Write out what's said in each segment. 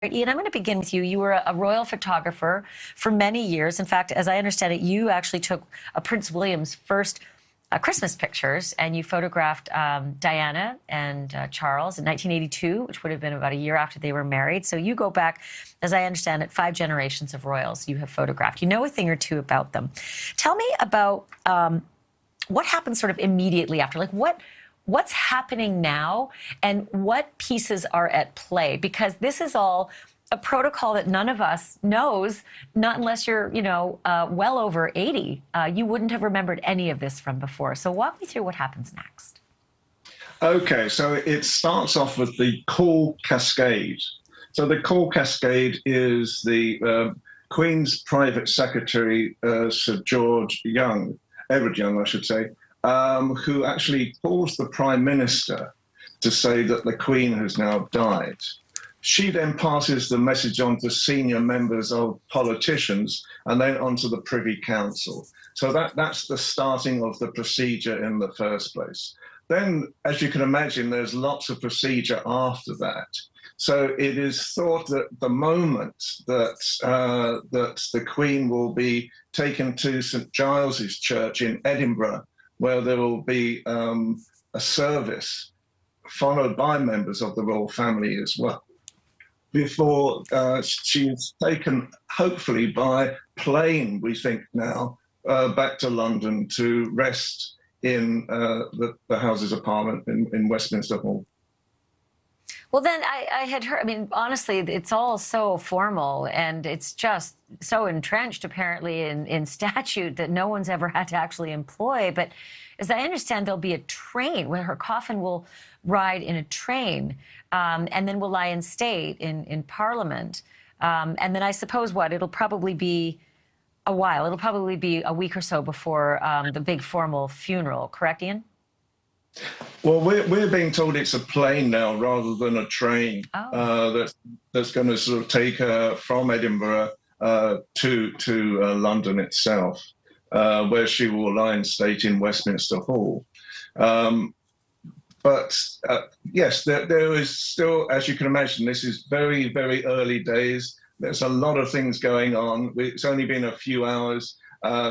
Ian, I'm going to begin with you. You were a royal photographer for many years. In fact, as I understand it, you actually took Prince William's first Christmas pictures, and you photographed Diana and Charles in 1982, which would have been about a year after they were married. So you go back, as I understand it, 5 generations of royals you have photographed. You know a thing or two about them. Tell me about what happened sort of immediately after, like what's happening now and what pieces are at play? Because this is all a protocol that none of us knows, not unless you're, well over 80. You wouldn't have remembered any of this from before. So walk me through what happens next. Okay, so it starts off with the call cascade. So the call cascade is the Queen's private secretary, Sir Edward Young, I should say, who actually calls the Prime Minister to say that the Queen has now died. She then passes the message on to senior members of politicians and then onto the Privy Council. So that's the starting of the procedure in the first place. Then, as you can imagine, there's lots of procedure after that. So it is thought that the moment that the Queen will be taken to St Giles's Church in Edinburgh, where there will be a service followed by members of the royal family as well, before she's taken, hopefully by plane, we think now, back to London to rest in the House's apartment in Westminster Hall. Well, then I had heard, I mean, honestly, it's all so formal and it's just so entrenched, apparently, in statute that no one's ever had to actually employ. But as I understand, there'll be a train where her coffin will ride in a train and then will lie in state in Parliament. And then I suppose it'll probably be a while. It'll probably be a week or so before the big formal funeral. Correct, Ian? Well, we're being told it's a plane now rather than a train. Oh. That's going to sort of take her from Edinburgh to London itself, where she will lie in state in Westminster Hall. But yes, there is still, as you can imagine, this is very, very early days. There's a lot of things going on. It's only been a few hours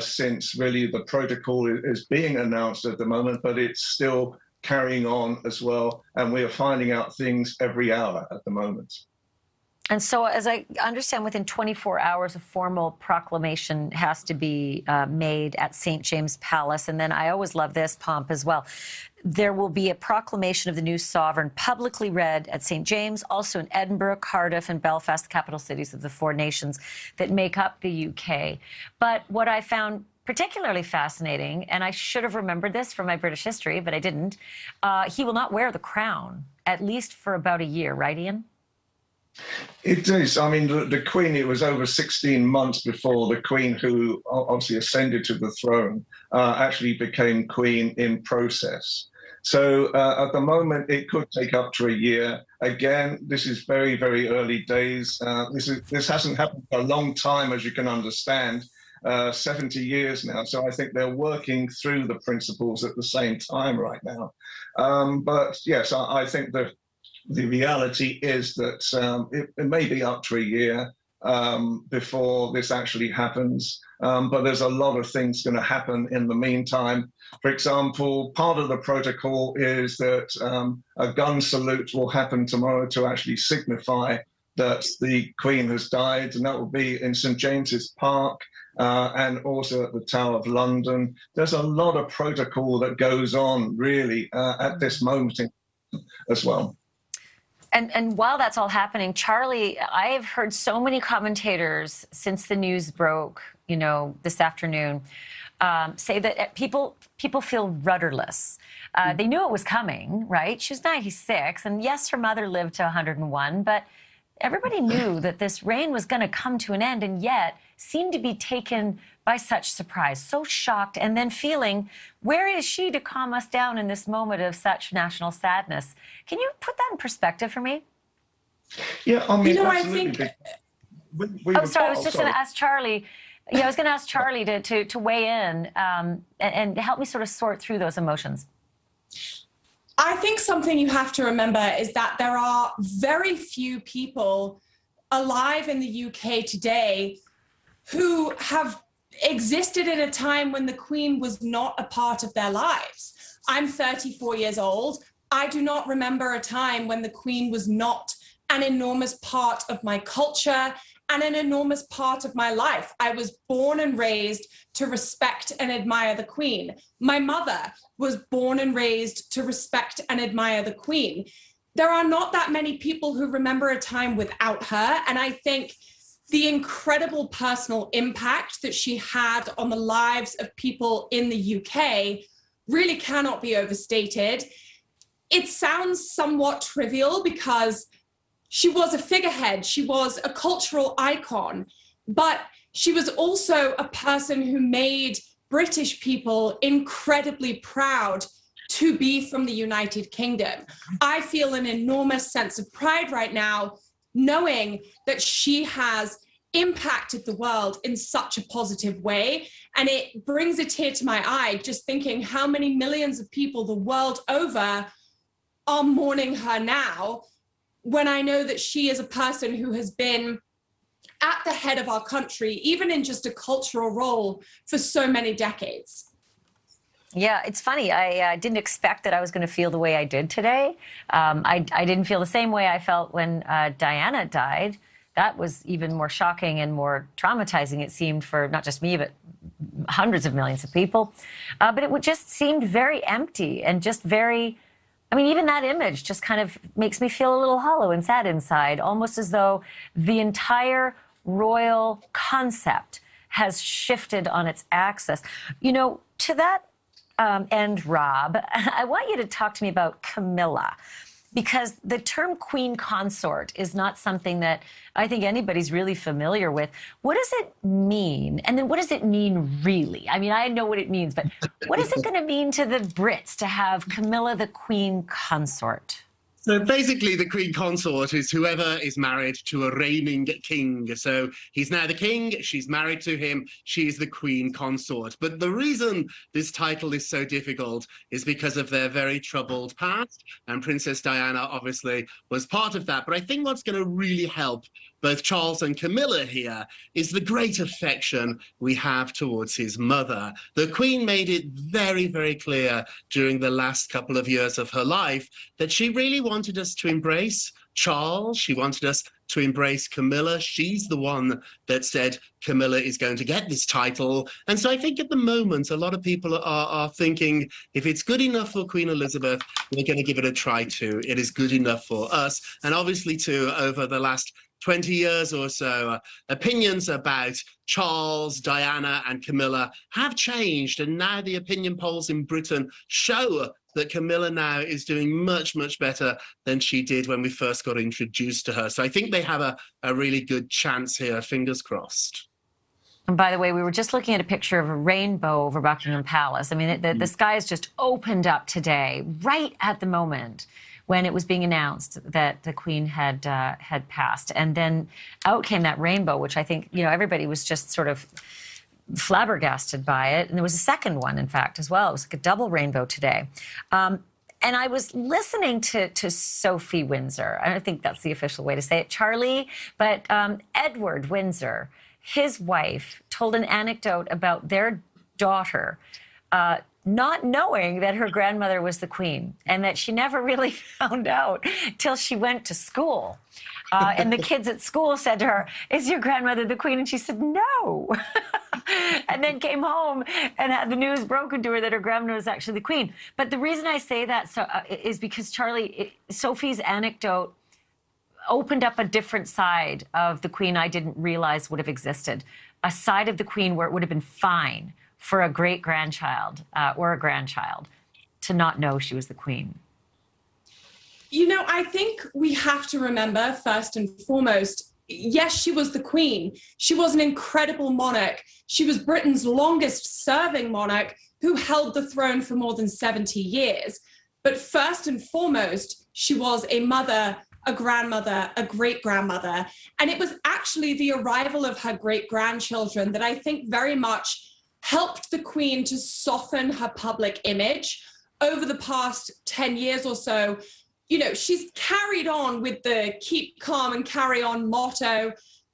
since really the protocol is being announced at the moment, but it's still carrying on as well. And we are finding out things every hour at the moment. And so, as I understand, within 24 hours, a formal proclamation has to be made at St. James Palace. And then I always love this pomp as well. There will be a proclamation of the new sovereign publicly read at St. James, also in Edinburgh, Cardiff, and Belfast, the capital cities of the 4 nations that make up the UK. But what I found particularly fascinating, and I should have remembered this from my British history, but I didn't, he will not wear the crown, at least for about a year, right, Ian? It is. I mean, the Queen, it was over 16 months before the Queen, who obviously ascended to the throne, actually became Queen in process. So at the moment, it could take up to a year. Again, this is very, very early days. This hasn't happened for a long time, as you can understand, 70 years now. So I think they're working through the principles at the same time right now. But yes, I think that the reality is that it may be up to a year before this actually happens. But there's a lot of things going to happen in the meantime. For example, part of the protocol is that a gun salute will happen tomorrow to actually signify that the Queen has died, and that will be in St. James's Park and also at the Tower of London. There's a lot of protocol that goes on, really, at this moment as well. And while that's all happening, Charlie, I have heard so many commentators since the news broke, this afternoon, say that people feel rudderless. They knew it was coming, right? She's 96, and yes, her mother lived to 101, but everybody knew that this reign was going to come to an end, and yet seemed to be taken by such surprise, so shocked, and then feeling, where is she to calm us down in this moment of such national sadness? Can you put that in perspective for me? Yeah, I mean, I think... I was just going to ask Charlie. Yeah, I was going to ask Charlie to weigh in and help me sort of sort through those emotions. I think something you have to remember is that there are very few people alive in the UK today who have existed in a time when the Queen was not a part of their lives. I'm 34 years old. I do not remember a time when the Queen was not an enormous part of my culture and an enormous part of my life. I was born and raised to respect and admire the Queen. My mother was born and raised to respect and admire the Queen. There are not that many people who remember a time without her, and I think the incredible personal impact that she had on the lives of people in the UK really cannot be overstated. It sounds somewhat trivial because she was a figurehead, she was a cultural icon, but she was also a person who made British people incredibly proud to be from the United Kingdom. I feel an enormous sense of pride right now, knowing that she has impacted the world in such a positive way. And it brings a tear to my eye just thinking how many millions of people the world over are mourning her now, when I know that she is a person who has been at the head of our country, even in just a cultural role, for so many decades. Yeah, it's funny. I didn't expect that I was going to feel the way I did today. I didn't feel the same way I felt when Diana died. That was even more shocking and more traumatizing, it seemed, for not just me, but hundreds of millions of people. But it just seemed very empty and just very... I mean, even that image just kind of makes me feel a little hollow and sad inside, almost as though the entire royal concept has shifted on its axis. You know, to that end, Rob, I want you to talk to me about Camilla, because the term queen consort is not something that I think anybody's really familiar with. What does it mean? And then what does it mean really? I mean, I know what it means, but what is it going to mean to the Brits to have Camilla the queen consort? So basically, the queen consort is whoever is married to a reigning king. So he's now the king, she's married to him, she's the queen consort. But the reason this title is so difficult is because of their very troubled past. And Princess Diana obviously was part of that. But I think what's going to really help both Charles and Camilla here is the great affection we have towards his mother. The Queen made it very, very clear during the last couple of years of her life that she really wanted us to embrace Charles. She wanted us to embrace Camilla. She's the one that said Camilla is going to get this title. And so I think at the moment, a lot of people are thinking, if it's good enough for Queen Elizabeth, we're going to give it a try too. It is good enough for us. And obviously too, over the last 20 years or so, opinions about Charles, Diana and Camilla have changed. And now the opinion polls in Britain show that Camilla now is doing much, much better than she did when we first got introduced to her. So I think they have a really good chance here, fingers crossed. And by the way, we were just looking at a picture of a rainbow over Buckingham Palace. I mean, the skies just opened up today, right at the moment when it was being announced that the Queen had passed. And then out came that rainbow, which I think, you know, everybody was just sort of flabbergasted by it. And there was a second one, in fact, as well. It was like a double rainbow today. And I was listening to Sophie Windsor. I don't think that's the official way to say it, Charlie, but Edward Windsor, his wife, told an anecdote about their daughter not knowing that her grandmother was the Queen, and that she never really found out till she went to school. And the kids at school said to her, "Is your grandmother the Queen?" And she said, "No." And then came home and had the news broken to her that her grandmother was actually the Queen. But the reason I say that is because, Charlie, Sophie's anecdote opened up a different side of the Queen I didn't realize would have existed. A side of the Queen where it would have been fine for a great-grandchild or a grandchild to not know she was the Queen. You know, I think we have to remember, first and foremost, yes, she was the Queen. She was an incredible monarch. She was Britain's longest-serving monarch who held the throne for more than 70 years. But first and foremost, she was a mother, a grandmother, a great-grandmother. And it was actually the arrival of her great-grandchildren that I think very much helped the Queen to soften her public image. Over the past 10 years or so, you know, she's carried on with the keep calm and carry on motto.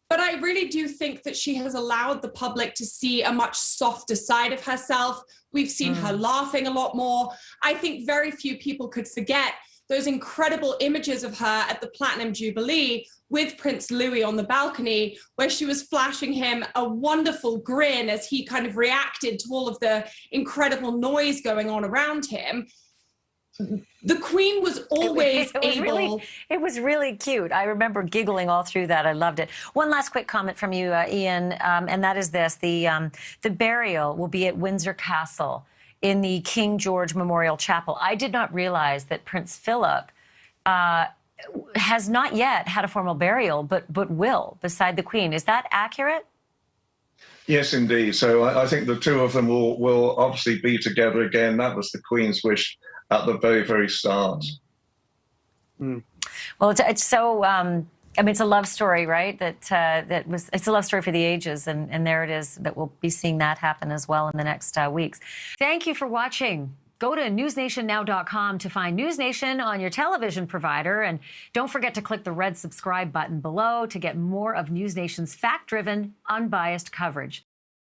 But I really do think that she has allowed the public to see a much softer side of herself. We've seen her laughing a lot more. I think very few people could forget those incredible images of her at the Platinum Jubilee with Prince Louis on the balcony, where she was flashing him a wonderful grin as he kind of reacted to all of the incredible noise going on around him. The Queen was always able. It was really cute. I remember giggling all through that. I loved it. One last quick comment from you, Ian, and that is this: the burial will be at Windsor Castle in the King George Memorial Chapel. I did not realize that Prince Philip has not yet had a formal burial, but will beside the Queen. Is that accurate? Yes, indeed. So I think the two of them will obviously be together again. That was the Queen's wish at the very, very start. Well, it's so. I mean, it's a love story, right? It's a love story for the ages, and there it is. That we'll be seeing that happen as well in the next weeks. Thank you for watching. Go to newsnationnow.com to find NewsNation on your television provider, and don't forget to click the red subscribe button below to get more of NewsNation's fact-driven, unbiased coverage.